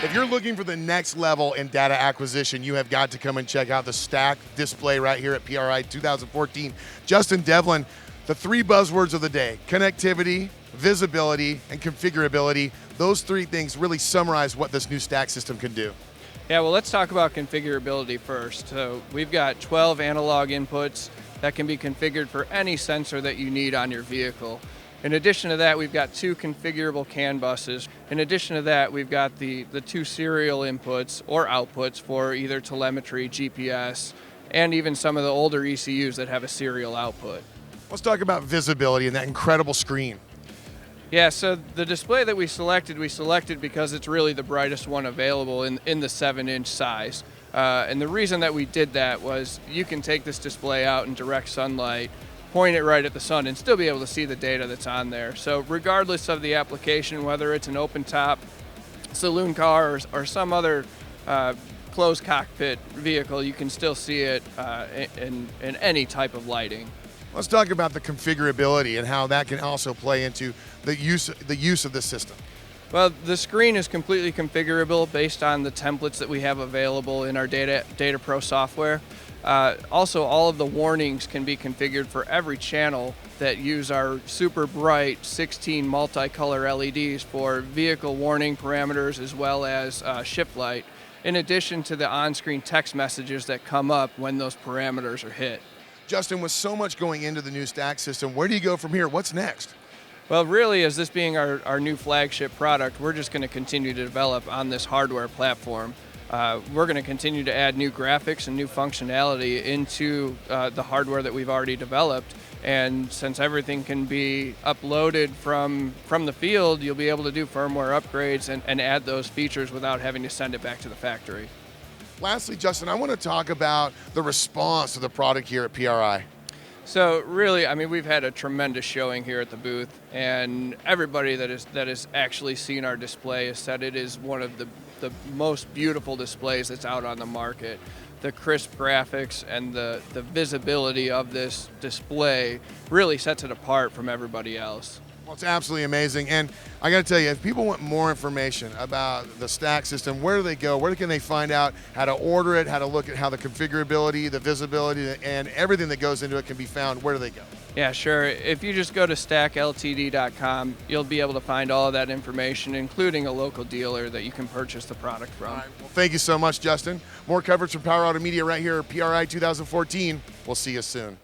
If you're looking for the next level in data acquisition, you have got to come and check out the stack display right here at PRI 2014. Justin Devlin, the three buzzwords of the day: connectivity, visibility, and configurability. Those three things really summarize what this new stack system can do. Yeah, well, let's talk about configurability first. So we've got 12 analog inputs that can be configured for any sensor that you need on your vehicle. In addition to that, we've got 2 configurable CAN buses. In addition to that, we've got the 2 serial inputs or outputs for either telemetry, GPS, and even some of the older ECUs that have a serial output. Let's talk about visibility and that incredible screen. Yeah, so the display that we selected because it's really the brightest one available in the 7-inch size. And the reason that we did that was you can take this display out in direct sunlight, point it right at the sun, and still be able to see the data that's on there. So regardless of the application, whether it's an open top saloon car or some other closed cockpit vehicle, you can still see it in any type of lighting. Let's talk about the configurability and how that can also play into the use of this system. Well, the screen is completely configurable based on the templates that we have available in our Data Pro software. Also, all of the warnings can be configured for every channel that use our super bright 16 multicolor LEDs for vehicle warning parameters as well as shift light, in addition to the on-screen text messages that come up when those parameters are hit. Justin, with so much going into the new stack system, where do you go from here? What's next? Well, really, as this being our new flagship product, we're just going to continue to develop on this hardware platform. We're going to continue to add new graphics and new functionality into the hardware that we've already developed. And since everything can be uploaded from the field, you'll be able to do firmware upgrades and add those features without having to send it back to the factory. Lastly, Justin, I want to talk about the response to the product here at PRI. So really, I mean, we've had a tremendous showing here at the booth, and everybody that has actually seen our display has said it is one of the most beautiful displays that's out on the market. The crisp graphics and the visibility of this display really sets it apart from everybody else. Well, it's absolutely amazing, and I got to tell you, if people want more information about the stack system, where do they go? Where can they find out how to order it, how to look at how the configurability, the visibility, and everything that goes into it can be found? Where do they go? Yeah, sure. If you just go to stackltd.com, you'll be able to find all of that information, including a local dealer that you can purchase the product from. All right. Well, thank you so much, Justin. More coverage from Power Automedia right here at PRI 2014. We'll see you soon.